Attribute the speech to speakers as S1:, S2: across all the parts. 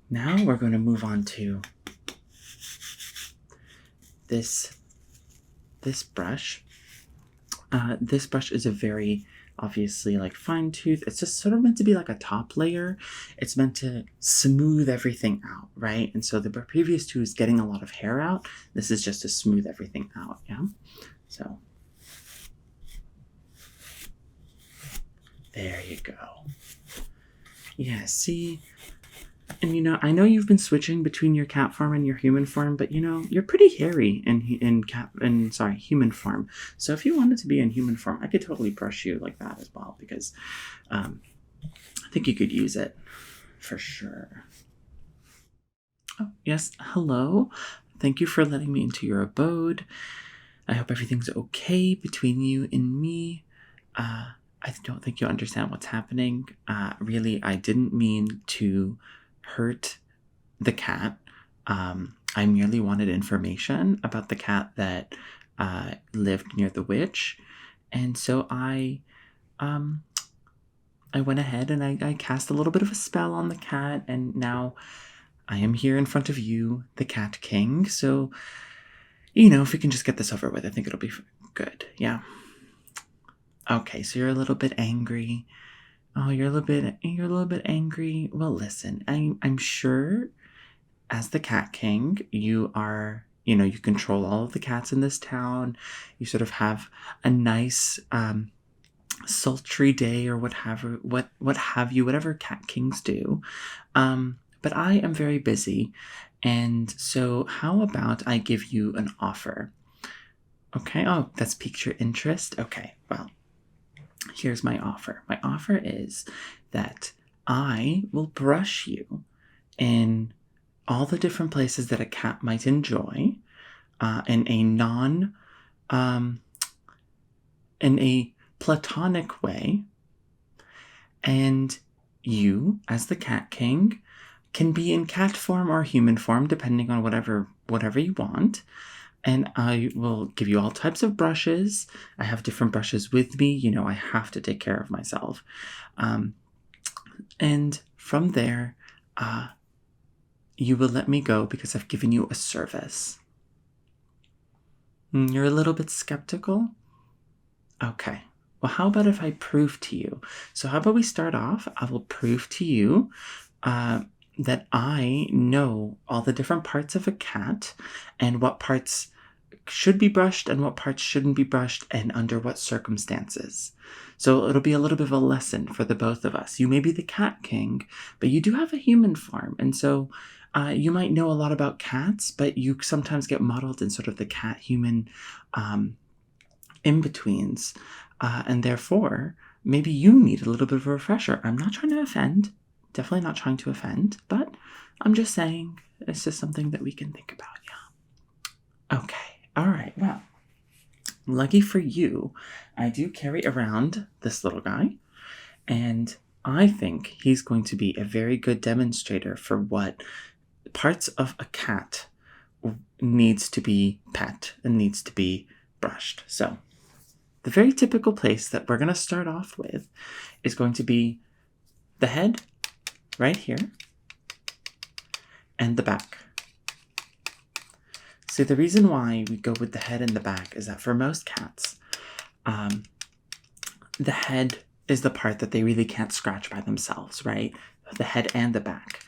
S1: Now we're going to move on to this brush. This brush is a very obviously like fine tooth. It's just sort of meant to be like a top layer. It's meant to smooth everything out, right? And so the previous two is getting a lot of hair out. This is just to smooth everything out, yeah? So there you go. Yeah, see? And I know you've been switching between your cat form and your human form, but you're pretty hairy in human form. So if you wanted to be in human form, I could totally brush you like that as well, because I think you could use it for sure. Oh, yes, hello. Thank you for letting me into your abode. I hope everything's okay between you and me. I don't think you understand what's happening. Really, I didn't mean to hurt the cat. I merely wanted information about the cat that lived near the witch. And so I went ahead and I cast a little bit of a spell on the cat, and now I am here in front of you, the Cat King. So, if we can just get this over with, I think it'll be good. Yeah. Okay, so you're a little bit angry. Oh, you're a little bit angry. Well, listen, I'm sure as the Cat King, you are, you control all of the cats in this town. You sort of have a nice, sultry day or whatever Cat Kings do. But I am very busy, and so how about I give you an offer? Okay. Oh, that's piqued your interest. Okay. Well, here's my offer. My offer is that I will brush you in all the different places that a cat might enjoy, in a platonic way, and you, as the Cat King, can be in cat form or human form, depending on whatever you want. And I will give you all types of brushes. I have different brushes with me. I have to take care of myself. And from there, you will let me go because I've given you a service. You're a little bit skeptical? Okay. Well, how about if I prove to you? So how about we start off? I will prove to you that I know all the different parts of a cat and what parts should be brushed and what parts shouldn't be brushed and under what circumstances. So it'll be a little bit of a lesson for the both of us. You may be the Cat King, but you do have a human form. And so you might know a lot about cats, but you sometimes get muddled in sort of the cat-human in-betweens. And therefore, maybe you need a little bit of a refresher. I'm not trying to offend. Definitely not trying to offend, but I'm just saying it's just something that we can think about, yeah. Okay. All right, well, lucky for you, I do carry around this little guy, and I think he's going to be a very good demonstrator for what parts of a cat needs to be pet and needs to be brushed. So, the very typical place that we're going to start off with is going to be the head, right here, and the back. So the reason why we go with the head and the back is that for most cats, the head is the part that they really can't scratch by themselves, right? The head and the back.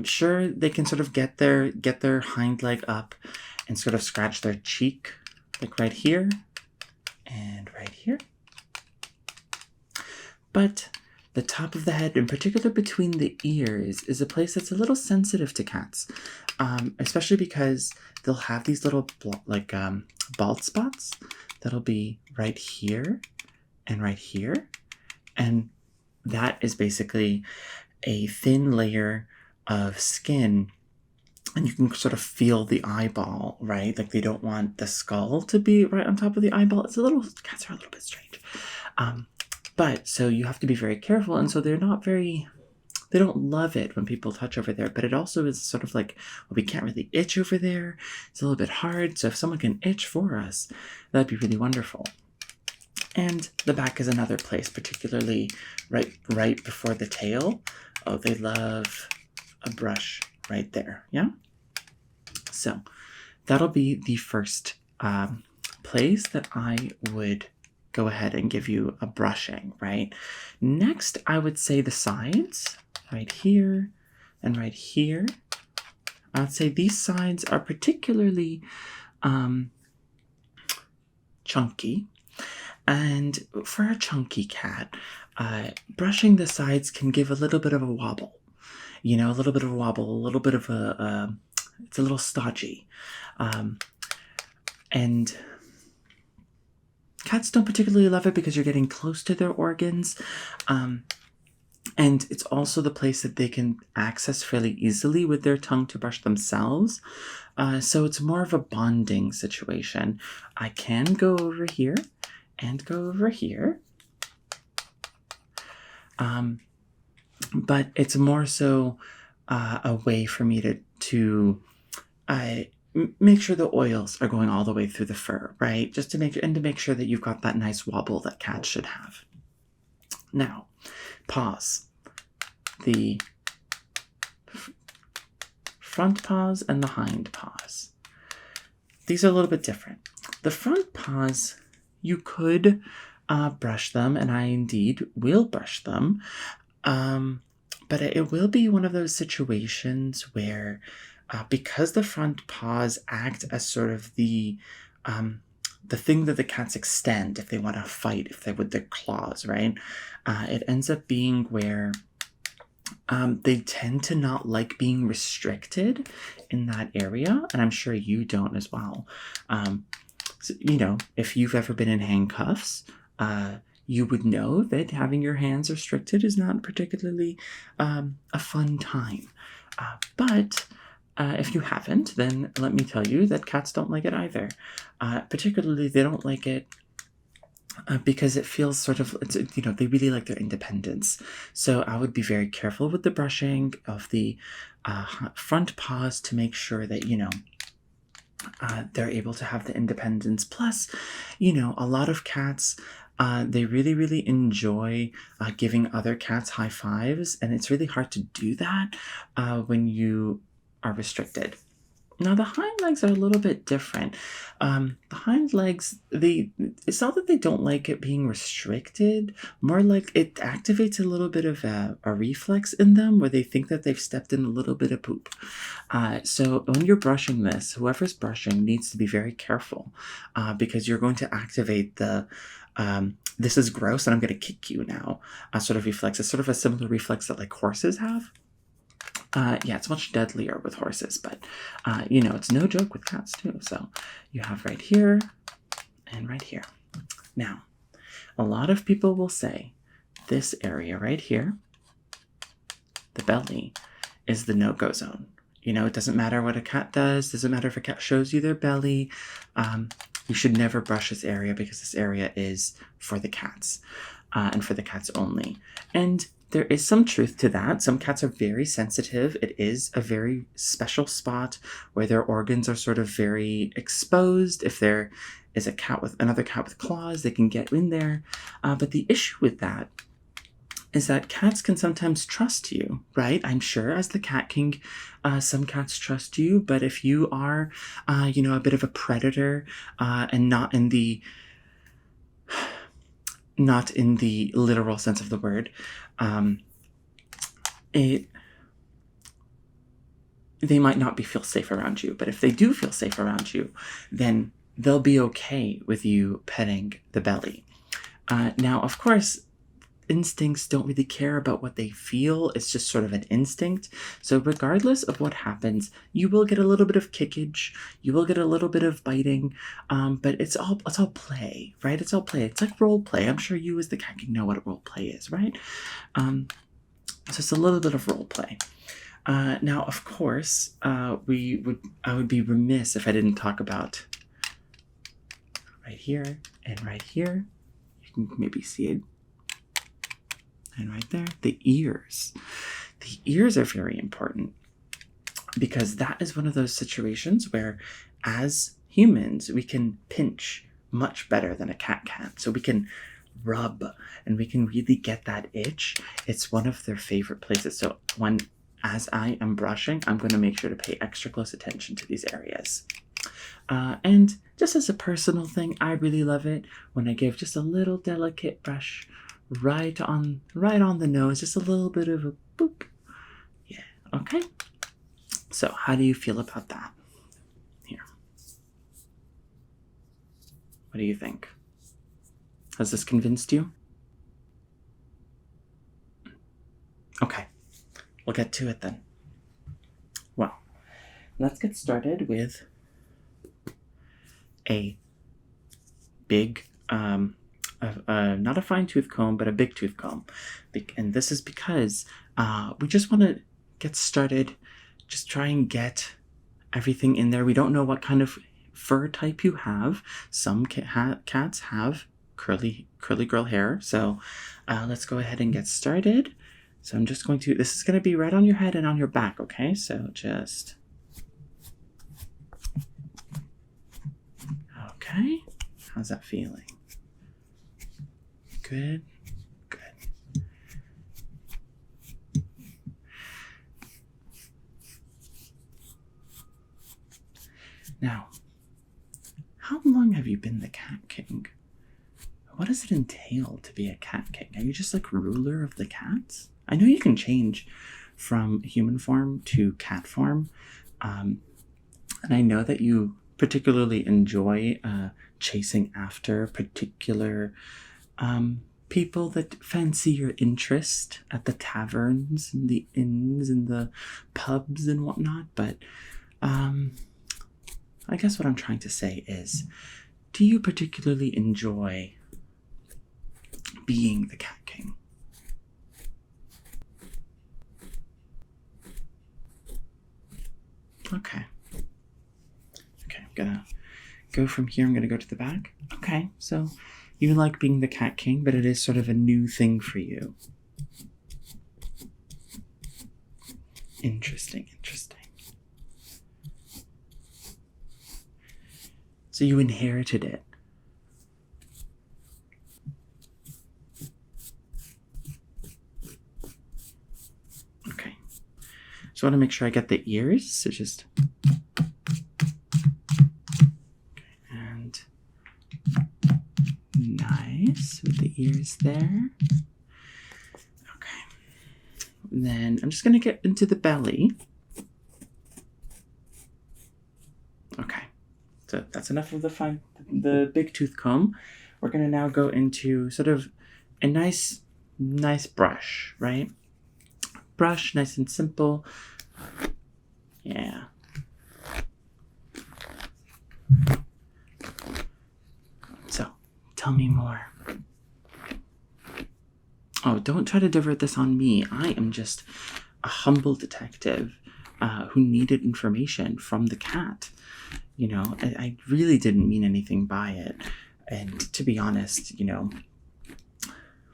S1: Sure, they can sort of get their hind leg up and sort of scratch their cheek, like right here and right here. But the top of the head, in particular between the ears, is a place that's a little sensitive to cats, especially because they'll have these little bald spots that'll be right here and right here. And that is basically a thin layer of skin, and you can sort of feel the eyeball, right? Like they don't want the skull to be right on top of the eyeball. Cats are a little bit strange. But so you have to be very careful, and so they don't love it when people touch over there, but it also is sort of like, well, we can't really itch over there. It's a little bit hard, so if someone can itch for us, that'd be really wonderful. And the back is another place, particularly right before the tail. Oh, they love a brush right there, yeah? So that'll be the first place that I would go ahead and give you a brushing, right? Next, I would say the sides, right here and right here. I would say these sides are particularly chunky. And for a chunky cat, brushing the sides can give a little bit of a wobble. You know, a little bit of a wobble, a little bit of it's a little stodgy. And cats don't particularly love it because you're getting close to their organs. And it's also the place that they can access fairly easily with their tongue to brush themselves. So it's more of a bonding situation. I can go over here and go over here. But it's more so a way for me to make sure the oils are going all the way through the fur, right? Just to make sure that you've got that nice wobble that cats should have. Now, paws. The front paws and the hind paws. These are a little bit different. The front paws, you could brush them, and I indeed will brush them. But it will be one of those situations where, because the front paws act as sort of the thing that the cats extend if they want to fight, if they with their claws, right? It ends up being where they tend to not like being restricted in that area, and I'm sure you don't as well. So, you know, if you've ever been in handcuffs, you would know that having your hands restricted is not particularly a fun time. But if you haven't, then let me tell you that cats don't like it either. Particularly, they don't like it because it feels sort of, you know, they really like their independence. So I would be very careful with the brushing of the front paws to make sure that, you know, they're able to have the independence. Plus, you know, a lot of cats, they really, really enjoy giving other cats high fives, and it's really hard to do that when you are restricted. Now, the hind legs are a little bit different. The hind legs, it's not that they don't like it being restricted, more like it activates a little bit of a reflex in them where they think that they've stepped in a little bit of poop. So when you're brushing this, whoever's brushing needs to be very careful because you're going to activate the this is gross and I'm going to kick you now sort of reflex. It's sort of a similar reflex that like horses have. Yeah, it's much deadlier with horses, but, you know, it's no joke with cats, too. So you have right here and right here. Now, a lot of people will say this area right here, the belly, is the no-go zone. You know, it doesn't matter what a cat does. Doesn't matter if a cat shows you their belly. You should never brush this area because this area is for the cats and for the cats only. And there is some truth to that. Some cats are very sensitive. It is a very special spot where their organs are sort of very exposed. If there is a cat with another cat with claws, they can get in there. But the issue with that is that cats can sometimes trust you, right? I'm sure as the cat king, some cats trust you. But if you are, you know, a bit of a predator and not in the literal sense of the word, they might not feel safe around you. But if they do feel safe around you, then they'll be okay with you petting the belly. Now, of course, instincts don't really care about what they feel. It's just sort of an instinct. So regardless of what happens, you will get a little bit of kickage. You will get a little bit of biting. But it's all play, right? It's all play. It's like role play. I'm sure you as the cat can know what role play is, right? So it's a little bit of role play. Now, of course, I would be remiss if I didn't talk about right here and right here. You can maybe see it. And right there, the ears. The ears are very important because that is one of those situations where as humans, we can pinch much better than a cat can. So we can rub and we can really get that itch. It's one of their favorite places. So when as I am brushing, I'm going to make sure to pay extra close attention to these areas. And just as a personal thing, I really love it when I give just a little delicate brush right on the nose, just a little bit of a boop. Yeah, okay. So how do you feel about that? Here. What do you think? Has this convinced you? Okay, we'll get to it then. Well, let's get started with a big, not a fine tooth comb, but a big tooth comb. And this is because we just want to get started, just try and get everything in there. We don't know what kind of fur type you have. Some cats have curly girl hair. So let's go ahead and get started. So I'm just going to, this is going to be right on your head and on your back, okay? So just... Okay, how's that feeling? Good, good. Now, how long have you been the Cat King? What does it entail to be a Cat King? Are you just like ruler of the cats? I know you can change from human form to cat form, and I know that you particularly enjoy chasing after particular people that fancy your interest at the taverns and the inns and the pubs and whatnot. But I guess what I'm trying to say is, do you particularly enjoy being the Cat King? Okay. Okay, I'm gonna go from here. I'm gonna go to the back. Okay, so you like being the Cat King, but it is sort of a new thing for you. Interesting, interesting. So you inherited it. Okay. So I want to make sure I get the ears. So just... Nice, with the ears there. Okay. And then I'm just going to get into the belly. Okay. So that's enough of the big tooth comb. We're going to now go into sort of a nice brush, right? Brush, nice and simple. Yeah. Tell me more. Oh, don't try to divert this on me. I am just a humble detective who needed information from the cat. You know, I really didn't mean anything by it. And to be honest, you know,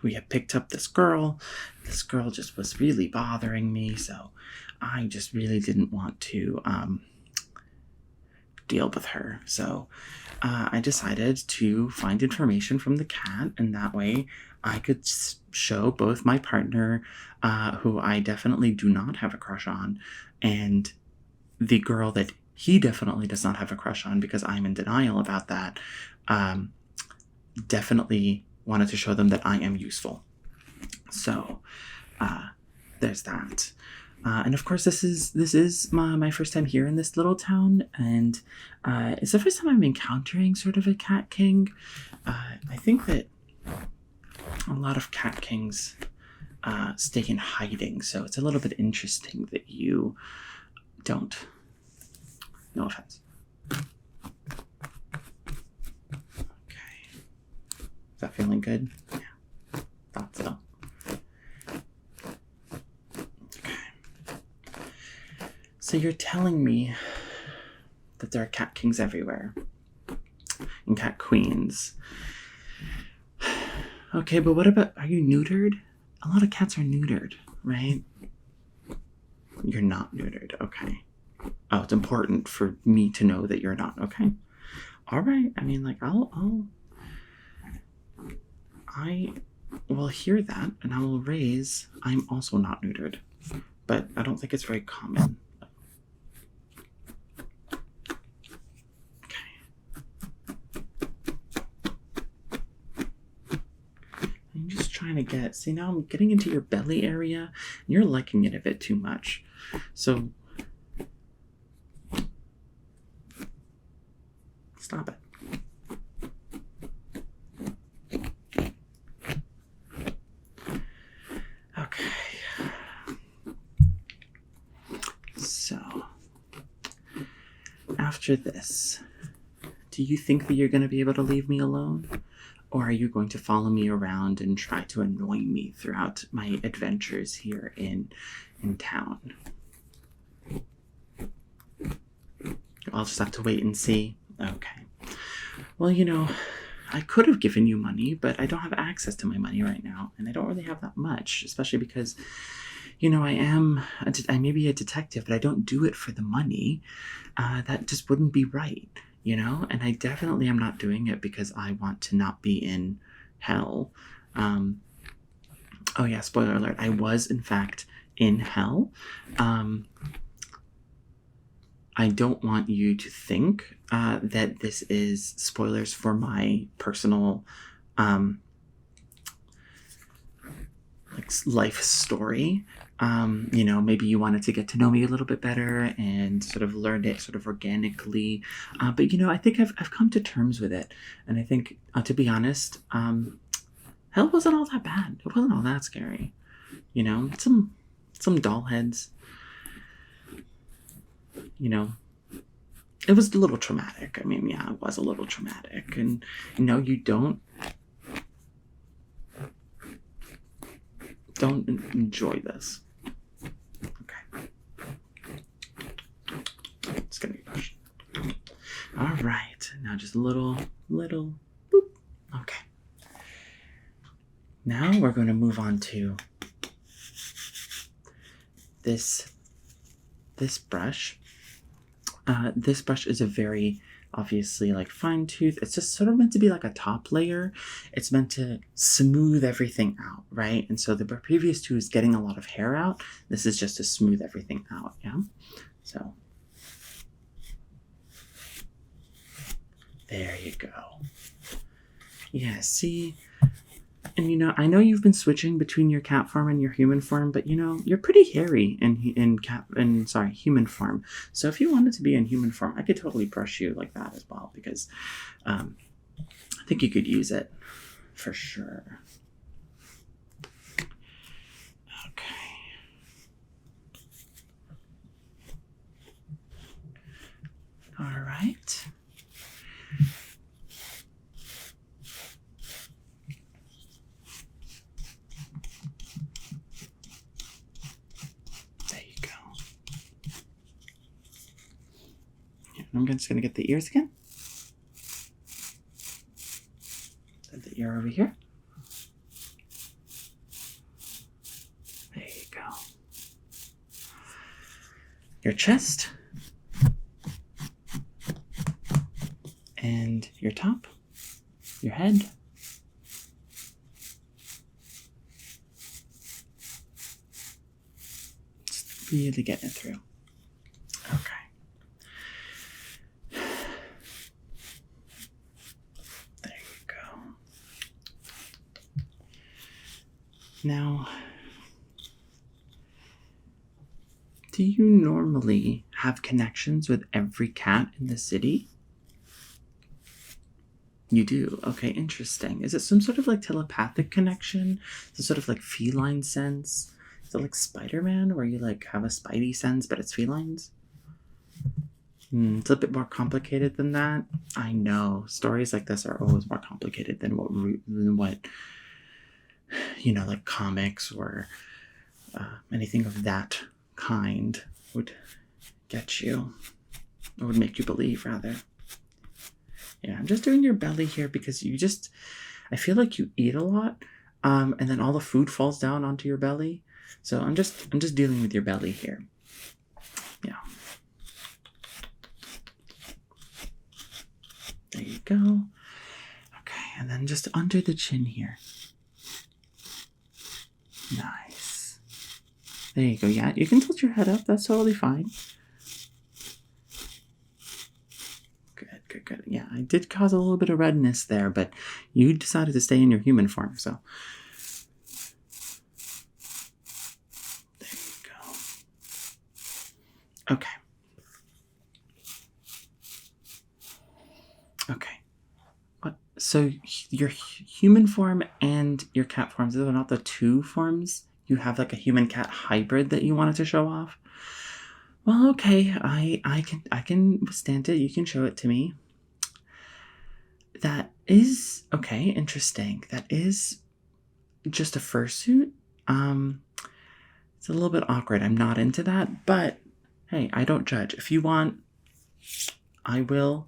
S1: we had picked up this girl. This girl just was really bothering me. So I just really didn't want to deal with her. So I decided to find information from the cat, and that way I could show both my partner, who I definitely do not have a crush on, and the girl that he definitely does not have a crush on, because I'm in denial about that. Definitely wanted to show them that I am useful. So there's that. And of course, this is my first time here in this little town, and it's the first time I'm encountering sort of a Cat King. I think that a lot of Cat Kings stay in hiding, so it's a little bit interesting that you don't. No offense. Okay. Is that feeling good? Yeah. Thought so. So you're telling me that there are Cat Kings everywhere and Cat Queens. Okay, but what about, are you neutered? A lot of cats are neutered, right? You're not neutered, okay. Oh, it's important for me to know that you're not, okay. All right, I mean, like, I will hear that, and I will raise, I'm also not neutered. but I don't think it's very common. I'm just trying to get, see, now I'm getting into your belly area and you're liking it a bit too much. So stop it. Okay. So after this, do you think that you're going to be able to leave me alone? Or are you going to follow me around and try to annoy me throughout my adventures here in town? I'll just have to wait and see. Okay. Well, you know, I could have given you money, but I don't have access to my money right now. And I don't really have that much, especially because, you know, I may be a detective, but I don't do it for the money. That just wouldn't be right. You know, and I definitely am not doing it because I want to not be in hell. Oh yeah, spoiler alert. I was in fact in hell. I don't want you to think that this is spoilers for my personal like life story. You know, maybe you wanted to get to know me a little bit better and sort of learn it sort of organically. But, you know, I think I've come to terms with it. And I think, to be honest, hell wasn't all that bad. It wasn't all that scary. You know, some doll heads. You know, it was a little traumatic. I mean, yeah, it was a little traumatic. And, you know, you don't enjoy this. Okay. It's gonna be pushed. All right. Now just a little boop. Okay. Now we're going to move on to this brush. This brush is a very obviously like fine tooth. It's just sort of meant to be like a top layer. It's meant to smooth everything out, right? And so the previous two is getting a lot of hair out. This is just to smooth everything out, yeah? So there you go. Yeah, see? And you know, I know you've been switching between your cat form and your human form, but you know, you're pretty hairy in human form. So if you wanted to be in human form, I could totally brush you like that as well, because I think you could use it for sure. Okay. All right. I'm just going to get the ears again. Set the ear over here. There you go. Your chest. And your top. Your head. Just really getting it through. Okay. Now, do you normally have connections with every cat in the city? You do? Okay, interesting. Is it some sort of like telepathic connection? Is it sort of like feline sense? Is it like Spider-Man where you like have a spidey sense but it's felines? It's a bit more complicated than that. I know. Stories like this are always more complicated than what you know, like comics or anything of that kind would get you, or would make you believe, rather. Yeah, I'm just doing your belly here because I feel like you eat a lot, and then all the food falls down onto your belly. So I'm just dealing with your belly here. Yeah. There you go. Okay, and then just under the chin here. Nice. There you go. Yeah, you can tilt your head up. That's totally fine. Good. Yeah, I did cause a little bit of redness there, but you decided to stay in your human form, so. There you go. Okay. So your human form and your cat forms, those are not the two forms? You have like a human cat hybrid that you wanted to show off? Well, okay, I can withstand it. You can show it to me. That is okay, interesting. That is just a fursuit. It's a little bit awkward. I'm not into that, but hey, I don't judge. If you want, I will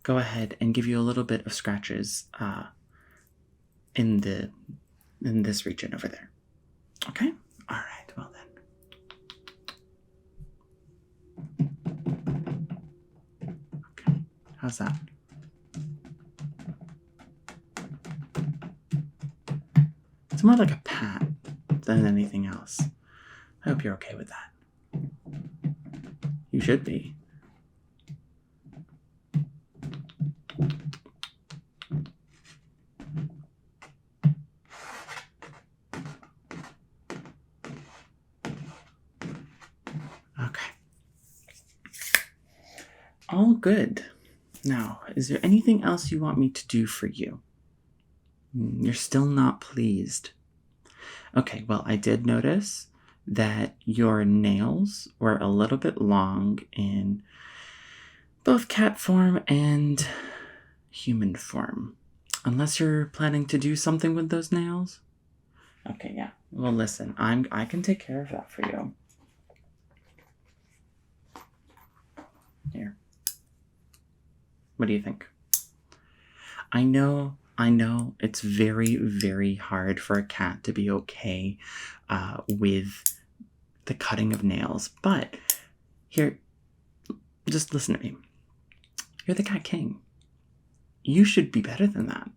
S1: go ahead and give you a little bit of scratches in this region over there. Okay? All right. Well then. Okay. How's that? It's more like a pat than anything else. I hope you're okay with that. You should be. Okay. All good. Now, is there anything else you want me to do for you? You're still not pleased. Okay, well, I did notice that your nails were a little bit long in both cat form and human form. Unless you're planning to do something with those nails? Okay, yeah. Well, listen, I can take care of that for you. Here. What do you think? I know it's very, very hard for a cat to be okay with the cutting of nails, but here, just listen to me. You're the cat king. You should be better than that.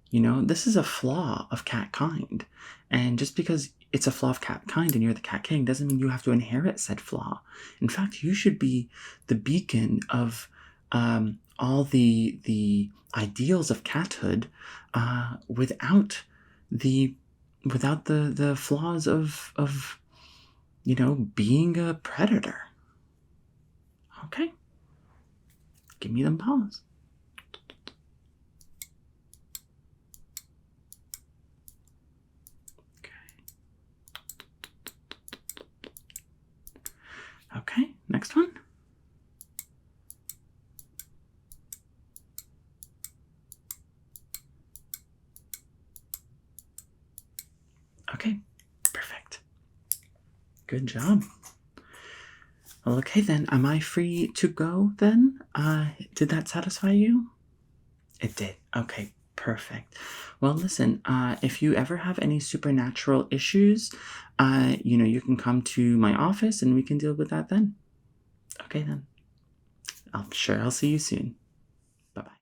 S1: You know, this is a flaw of cat kind, and just because it's a flaw of cat kind and you're the cat king doesn't mean you have to inherit said flaw. In fact, you should be the beacon of all the ideals of cathood without the flaws of being a predator. Okay, give me them paws. Okay, next one. Okay, perfect. Good job. Well, okay then, am I free to go then? Did that satisfy you? It did. Okay, perfect. Well, listen, if you ever have any supernatural issues, you can come to my office and we can deal with that then. Okay then. I'll see you soon. Bye-bye.